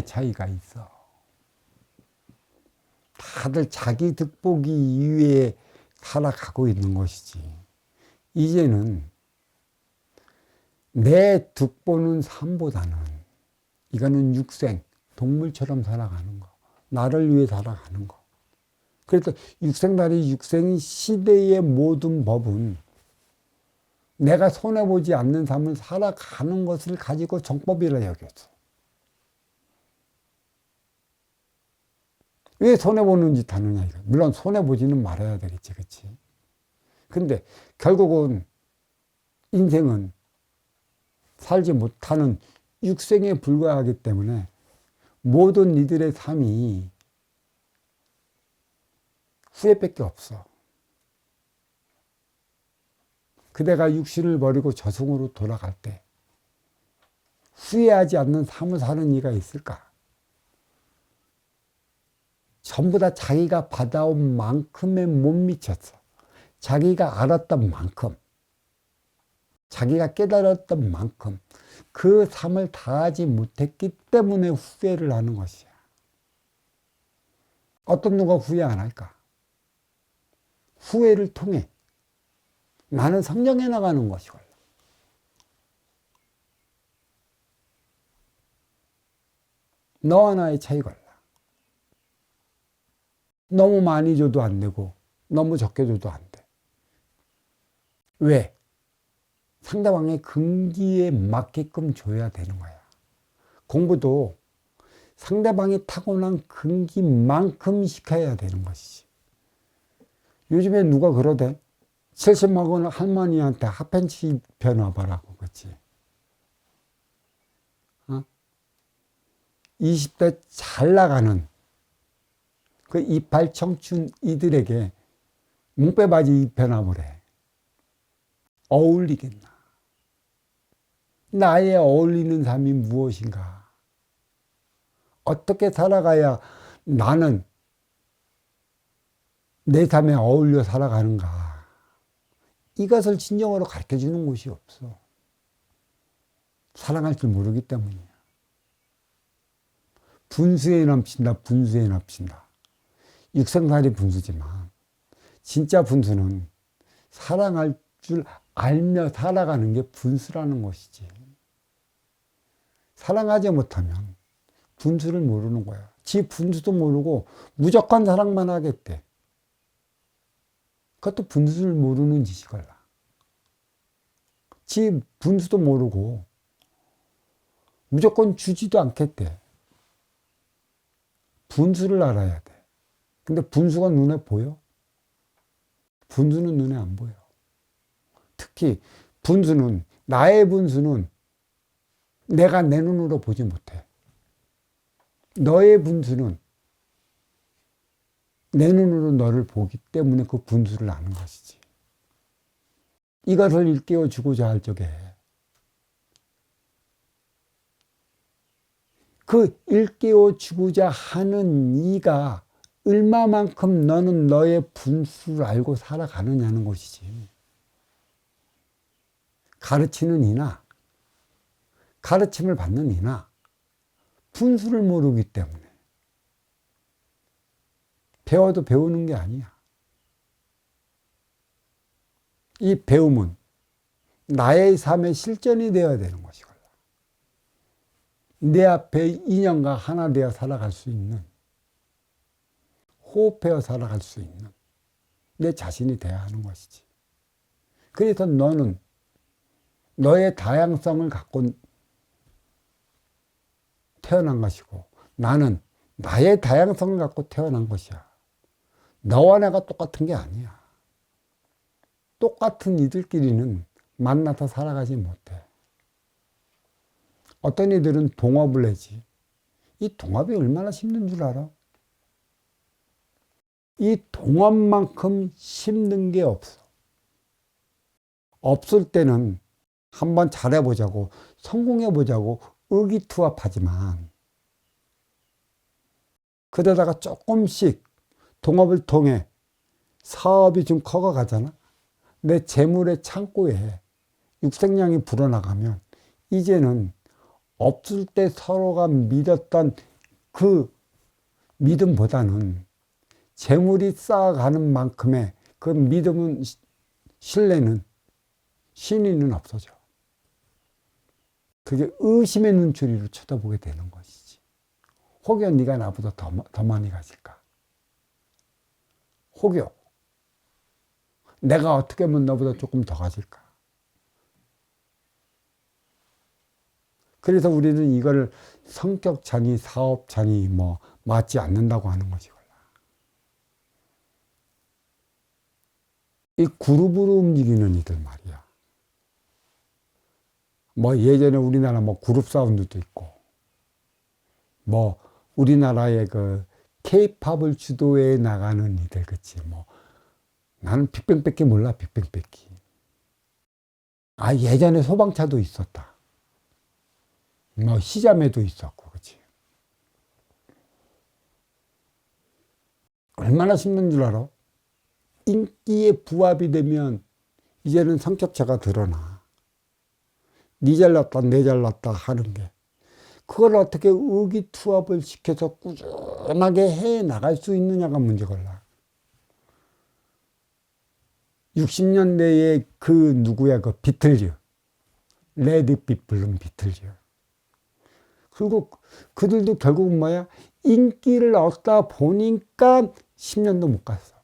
차이가 있어. 다들 자기 득보기 이외에 살아가고 있는 것이지. 이제는 내 득보는 삶보다는 이거는 육생, 동물처럼 살아가는 거. 나를 위해 살아가는 거. 그래서 육생 시대의 모든 법은 내가 손해보지 않는 삶을 살아가는 것을 가지고 정법이라 여겼어. 왜 손해보는 짓 하느냐, 이거. 물론 손해보지는 말아야 되겠지, 그치? 근데 결국은 인생은 살지 못하는 육생에 불과하기 때문에 모든 이들의 삶이 후회밖에 없어. 그대가 육신을 버리고 저승으로 돌아갈 때 후회하지 않는 삶을 사는 이가 있을까? 전부 다 자기가 받아온 만큼에 못 미쳤어. 자기가 알았던 만큼, 자기가 깨달았던 만큼 그 삶을 다하지 못했기 때문에 후회를 하는 것이야. 어떤 누가 후회 안 할까? 후회를 통해 나는 성장해 나가는 것이거든. 너와 나의 차이가 달라. 너무 많이 줘도 안 되고 너무 적게 줘도 안 돼. 왜? 상대방의 근기에 맞게끔 줘야 되는 거야. 공부도 상대방이 타고난 근기만큼 시켜야 되는 것이지. 요즘에 누가 그러대? 70 먹은 할머니한테 핫팬츠 입혀놔봐라고, 그치? 20대 잘 나가는 그 이팔 청춘 이들에게 뭉빼바지 입혀놔보래. 어울리겠나? 나에 어울리는 삶이 무엇인가? 어떻게 살아가야 나는 내 삶에 어울려 살아가는가? 이것을 진정으로 가르쳐 주는 곳이 없어. 사랑할 줄 모르기 때문이야. 분수에 넘친다, 분수에 넘친다. 육생살이 분수지만 진짜 분수는 사랑할 줄 알며 살아가는 게 분수라는 것이지. 사랑하지 못하면 분수를 모르는 거야. 지 분수도 모르고 무조건 사랑만 하겠대. 그것도 분수를 모르는 짓이걸라. 지 분수도 모르고 무조건 주지도 않겠대. 분수를 알아야 돼. 근데 분수가 눈에 보여? 분수는 눈에 안 보여. 특히 분수는, 나의 분수는 내가 내 눈으로 보지 못해. 너의 분수는 내 눈으로 너를 보기 때문에 그 분수를 아는 것이지. 이것을 일깨워 주고자 할 적에 그 일깨워 주고자 하는 이가 얼마만큼 너는 너의 분수를 알고 살아가느냐는 것이지. 가르치는 이나 가르침을 받는 이나 분수를 모르기 때문에 배워도 배우는 게 아니야. 이 배움은 나의 삶의 실전이 되어야 되는 것이거든. 내 앞에 인연과 하나 되어 살아갈 수 있는, 호흡하여 살아갈 수 있는 내 자신이 되어야 하는 것이지. 그래서 너는 너의 다양성을 갖고 태어난 것이고 나는 나의 다양성을 갖고 태어난 것이야. 너와 내가 똑같은 게 아니야. 똑같은 이들끼리는 만나서 살아가지 못해. 어떤 이들은 동업을 하지. 이 동업이 얼마나 힘든 줄 알아? 이 동업만큼 힘든 게 없어. 없을 때는 한번 잘해보자고, 성공해보자고 의기투합하지만 그러다가 조금씩 동업을 통해 사업이 좀 커가잖아. 내 재물의 창고에 육색량이 불어나가면 이제는 없을 때 서로가 믿었던 그 믿음보다는 재물이 쌓아가는 만큼의 그 믿음은, 신뢰는, 신의는 없어져. 그게 의심의 눈초리로 쳐다보게 되는 것이지. 혹여 네가 나보다 더 많이 가질까? 혹여 내가 어떻게 하면 너보다 조금 더 가질까? 그래서 우리는 이걸 성격차니 사업차니 뭐 맞지 않는다고 하는 것이거든. 이 그룹으로 움직이는 이들 말이야. 뭐 예전에 우리나라 뭐 그룹 사운드도 있고, 뭐 우리나라의 그 케이팝을 주도해 나가는 이들, 그치? 뭐 나는 빅뱅밖에 몰라, 빅뱅밖에. 아, 예전에 소방차도 있었다. 뭐 시자매도 있었고, 그치? 얼마나 심는 줄 알아? 인기에 부합이 되면 이제는 성격차가 드러나. 니 잘났다, 내 잘났다 하는 게. 그걸 어떻게 의기투합을 시켜서 꾸준하게 해 나갈 수 있느냐가 문제걸라. 60년대에 그 누구야, 그 비틀즈. 레드빛 부른 비틀즈. 그리고 그들도 결국은 뭐야? 인기를 얻다 보니까 10년도 못 갔어.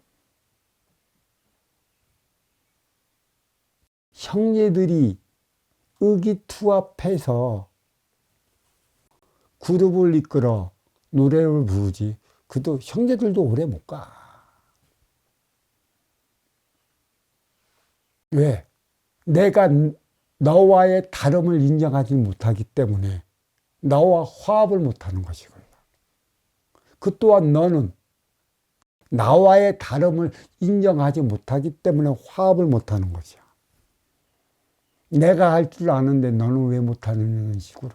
형제들이 의기투합해서 그룹을 이끌어 노래를 부르지. 그도 형제들도 오래 못 가. 왜? 내가 너와의 다름을 인정하지 못하기 때문에 나와 화합을 못하는 것이거든. 그 또한 너는 나와의 다름을 인정하지 못하기 때문에 화합을 못하는 것이야. 내가 할 줄 아는데 너는 왜 못하는 식으로.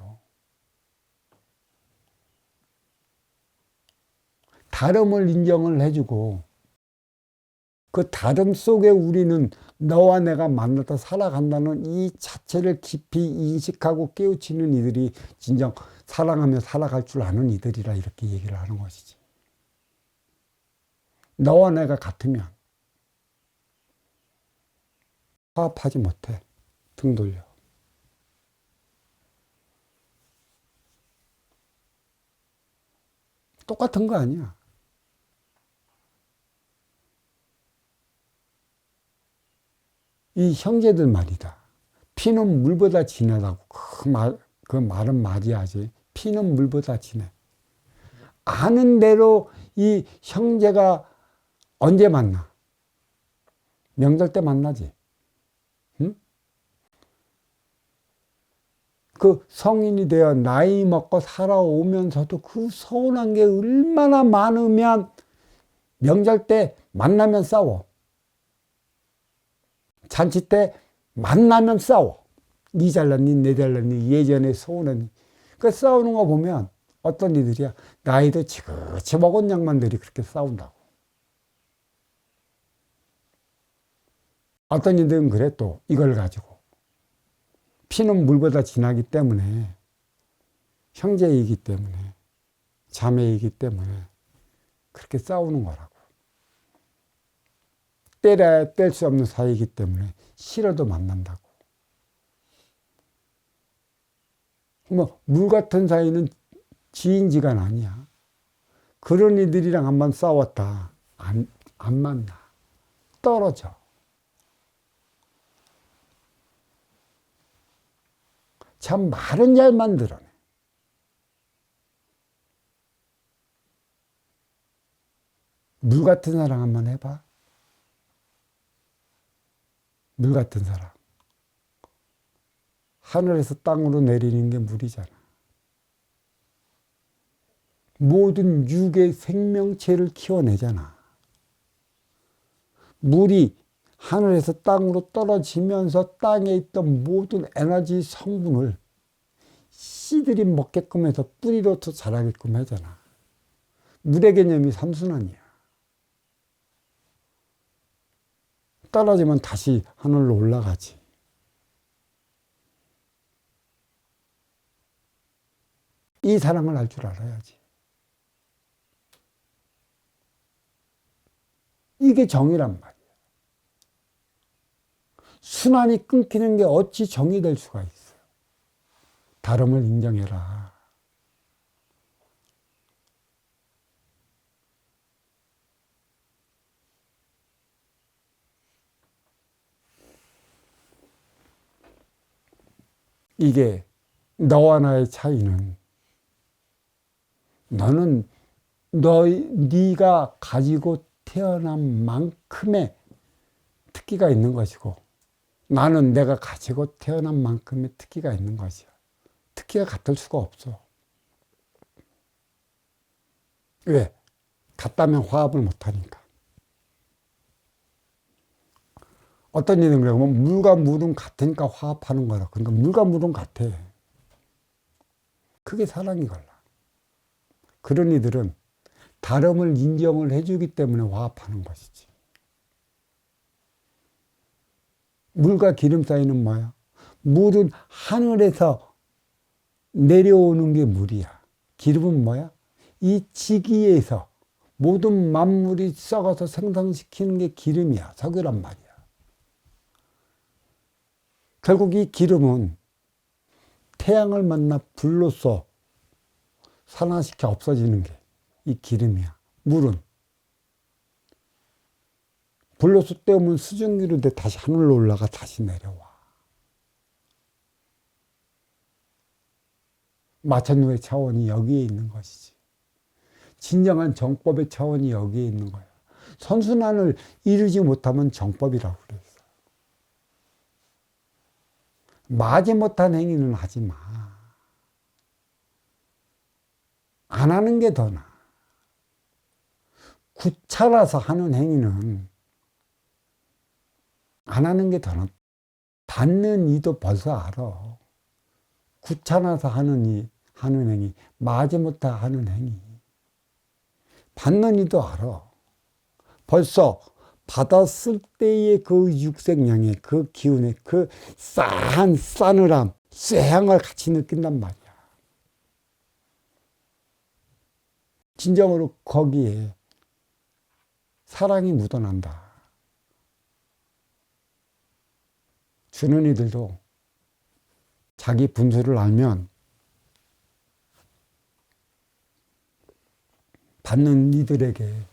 다름을 인정을 해주고 그 다름 속에 우리는 너와 내가 만나서 살아간다는 이 자체를 깊이 인식하고 깨우치는 이들이 진정 사랑하며 살아갈 줄 아는 이들이라 이렇게 얘기를 하는 것이지. 너와 내가 같으면 화합하지 못해. 등 돌려. 똑같은 거 아니야. 이 형제들 말이다. 피는 물보다 진하다고. 그 말은 맞이하지. 피는 물보다 진해. 아는 대로 이 형제가 언제 만나? 명절 때 만나지. 응? 그 성인이 되어 나이 먹고 살아오면서도 그 서운한 게 얼마나 많으면 명절 때 만나면 싸워. 잔치 때 만나면 싸워. 니 잘났니, 내 잘났니, 예전에 서운했니. 그 싸우는 거 보면 어떤 이들이야. 나이도 지긋이 먹은 양반들이 그렇게 싸운다고. 어떤 이들은 그래 또 이걸 가지고. 피는 물보다 진하기 때문에, 형제이기 때문에, 자매이기 때문에 그렇게 싸우는 거라고. 때려야 뗄 수 없는 사이이기 때문에 싫어도 만난다고. 뭐 물 같은 사이는 지인지간 아니야. 그런 이들이랑 한번 싸웠다. 안 만나. 떨어져. 참 말은 잘 만들어내. 물 같은 사랑 한번 해봐. 물 같은 사랑. 하늘에서 땅으로 내리는 게 물이잖아. 모든 육의 생명체를 키워내잖아. 물이 하늘에서 땅으로 떨어지면서 땅에 있던 모든 에너지 성분을 씨들이 먹게끔 해서 뿌리로서 자라게끔 하잖아. 물의 개념이 삼순환이야. 떨어지면 다시 하늘로 올라가지. 이 사랑을 할 줄 알아야지. 이게 정이란 말이야. 순환이 끊기는 게 어찌 정이 될 수가 있어. 다름을 인정해라. 이게 너와 나의 차이는 너는 네가 가지고 태어난 만큼의 특기가 있는 것이고 나는 내가 가지고 태어난 만큼의 특기가 있는 것이야. 특기가 같을 수가 없어. 왜? 같다면 화합을 못하니까. 어떤 일은 그래. 물과 물은 같으니까 화합하는 거라. 그러니까 물과 물은 같아. 그게 사랑이 걸라. 그런 이들은 다름을 인정을 해주기 때문에 화합하는 것이지. 물과 기름 사이는 뭐야? 물은 하늘에서 내려오는 게 물이야. 기름은 뭐야? 이 지기에서 모든 만물이 썩어서 생성시키는 게 기름이야. 석유란 말이야. 결국 이 기름은 태양을 만나 불로써 산화시켜 없어지는 게 이 기름이야. 물은 불로써 때우면 수증기로 돼 다시 하늘로 올라가 다시 내려와. 마천루의 차원이 여기에 있는 것이지. 진정한 정법의 차원이 여기에 있는 거야. 선순환을 이루지 못하면 정법이라고 그랬어. 마지못한 행위는 하지 마. 안 하는 게 더 나아. 귀찮아서 하는 행위는 안 하는 게 더 나아. 받는 이도 벌써 알아. 귀찮아서 하는 행위, 마지못해 하는 행위. 받는 이도 알아. 벌써 받았을 때의 그 육색량의 그 기운의 그 싸한 싸늘함, 쇠향을 같이 느낀단 말이야. 진정으로 거기에 사랑이 묻어난다. 주는 이들도 자기 분수를 알면 받는 이들에게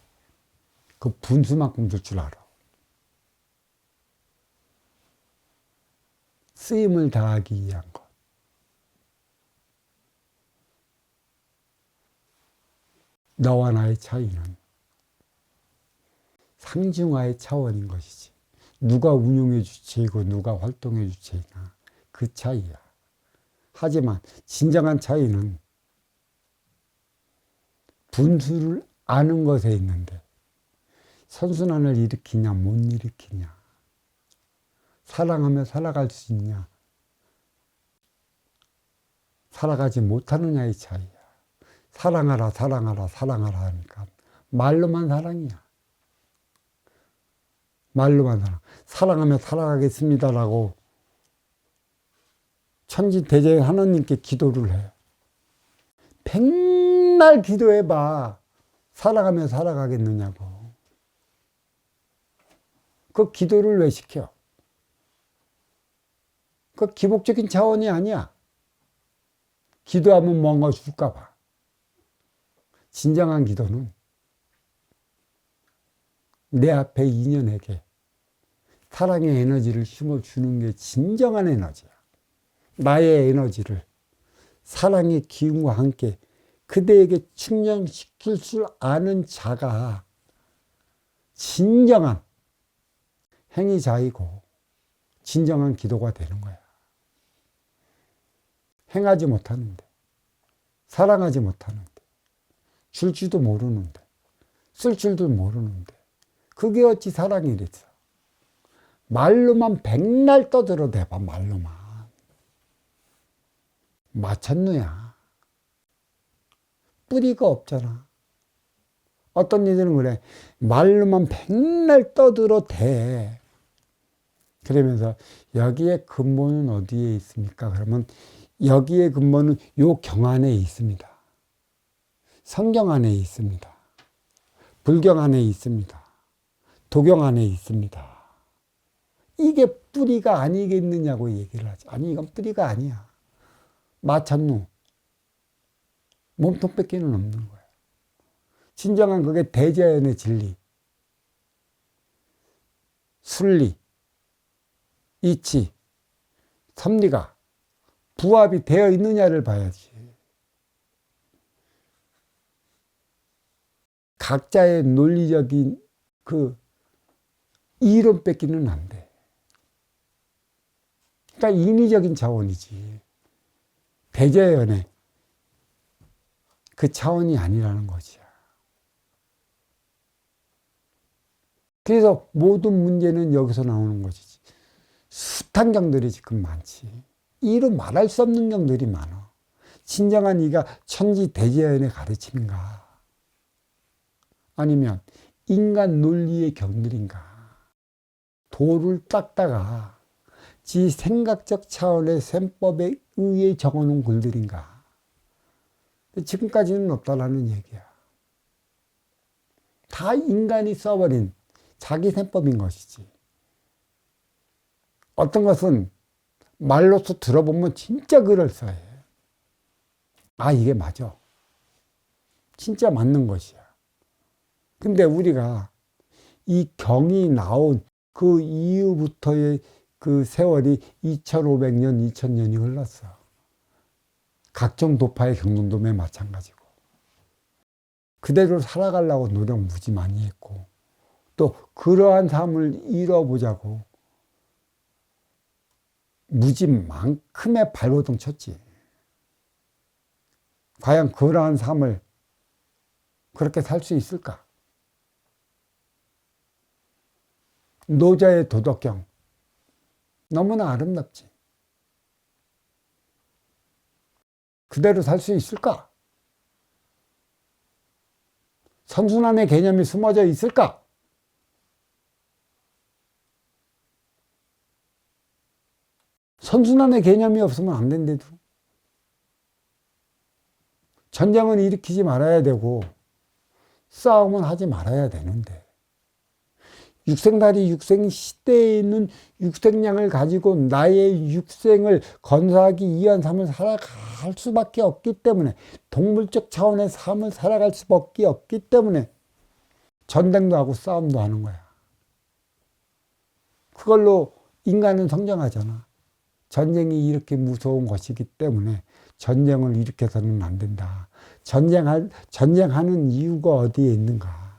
그 분수만큼 줄 줄 알아. 쓰임을 다하기 위한 것. 너와 나의 차이는 상중하의 차원인 것이지. 누가 운용의 주체이고 누가 활동의 주체이나 그 차이야. 하지만 진정한 차이는 분수를 아는 것에 있는데 선순환을 일으키냐 못 일으키냐, 사랑하며 살아갈 수 있냐 살아가지 못하느냐의 차이야. 사랑하라 사랑하라 사랑하라 하니까 말로만 사랑이야. 말로만 사랑하며 살아가겠습니다라고 천지대제 하나님께 기도를 해. 백날 기도해봐. 살아가며 살아가겠느냐고. 그 기도를 왜 시켜? 그 기복적인 차원이 아니야. 기도하면 뭔가 줄까 봐. 진정한 기도는 내 앞에 인연에게 사랑의 에너지를 심어주는 게 진정한 에너지야. 나의 에너지를 사랑의 기운과 함께 그대에게 충전시킬 줄 아는 자가 진정한 행위자이고 진정한 기도가 되는 거야. 행하지 못하는데, 사랑하지 못하는데, 줄 줄도 모르는데, 쓸 줄도 모르는데 그게 어찌 사랑이랬어. 말로만 백날 떠들어대봐. 말로만. 마천루야. 뿌리가 없잖아. 어떤 이들은 그래. 말로만 백날 떠들어대. 그러면서 여기에 근본은 어디에 있습니까? 그러면 여기에 근본은 요 경 안에 있습니다. 성경 안에 있습니다. 불경 안에 있습니다. 도경 안에 있습니다. 이게 뿌리가 아니겠느냐고 얘기를 하지. 아니, 이건 뿌리가 아니야. 마찬루. 몸통 뺏기는 없는 거야. 진정한 그게 대자연의 진리. 순리, 이치, 섭리가 부합이 되어 있느냐를 봐야지. 각자의 논리적인 그 이론 뺏기는 안 돼. 그러니까 인위적인 차원이지. 대자연의 그 차원이 아니라는 거지. 그래서 모든 문제는 여기서 나오는 것이지. 숱한 경들이 지금 많지. 이루 말할 수 없는 경들이 많아. 진정한 이가 천지 대자연의 가르침인가? 아니면 인간 논리의 경들인가? 도를 닦다가 지 생각적 차원의 셈법에 의해 적어놓은 글들인가? 지금까지는 없다라는 얘기야. 다 인간이 써버린 자기 셈법인 것이지. 어떤 것은 말로서 들어보면 진짜 그럴싸해. 아, 이게 맞아. 진짜 맞는 것이야. 근데 우리가 이 경이 나온 그 이후부터의 그 세월이 2500년, 2000년이 흘렀어. 각종 도파의 경륜도매 마찬가지고. 그대로 살아가려고 노력 무지 많이 했고, 또 그러한 삶을 이뤄보자고 무지만큼의 발버둥 쳤지. 과연 그러한 삶을 그렇게 살 수 있을까? 노자의 도덕경 너무나 아름답지. 그대로 살 수 있을까? 선순환의 개념이 숨어져 있을까? 선순환의 개념이 없으면 안 된대도. 전쟁은 일으키지 말아야 되고 싸움은 하지 말아야 되는데, 육생달이 육생시대에 있는 육생량을 가지고 나의 육생을 건사하기 위한 삶을 살아갈 수밖에 없기 때문에, 동물적 차원의 삶을 살아갈 수밖에 없기 때문에 전쟁도 하고 싸움도 하는 거야. 그걸로 인간은 성장하잖아. 전쟁이 이렇게 무서운 것이기 때문에 전쟁을 일으켜서는 안 된다. 전쟁하는 이유가 어디에 있는가?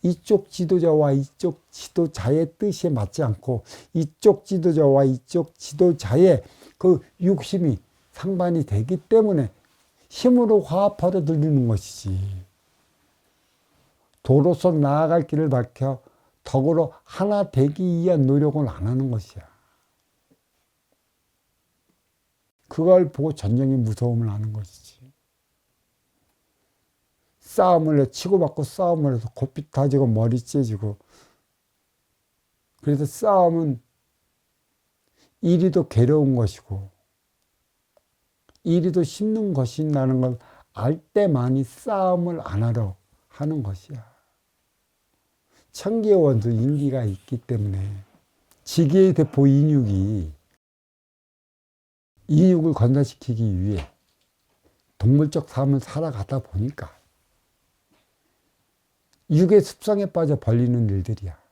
이쪽 지도자와 이쪽 지도자의 뜻에 맞지 않고 이쪽 지도자와 이쪽 지도자의 그 욕심이 상반이 되기 때문에 힘으로 화합하려 들리는 것이지. 도로서 나아갈 길을 밝혀 덕으로 하나 되기 위한 노력을 안 하는 것이야. 그걸 보고 전쟁의 무서움을 아는 것이지. 싸움을 해, 치고받고 싸움을 해서 고삐 타지고 머리 째지고. 그래서 싸움은 이리도 괴로운 것이고 이리도 힘든 것이라는 걸 알 때만이 싸움을 안 하려 하는 것이야. 천기의 원수 인기가 있기 때문에 지기의 대포 인육이 인육을 건사시키기 위해 동물적 삶을 살아가다 보니까 육의 습성에 빠져 벌리는 일들이야.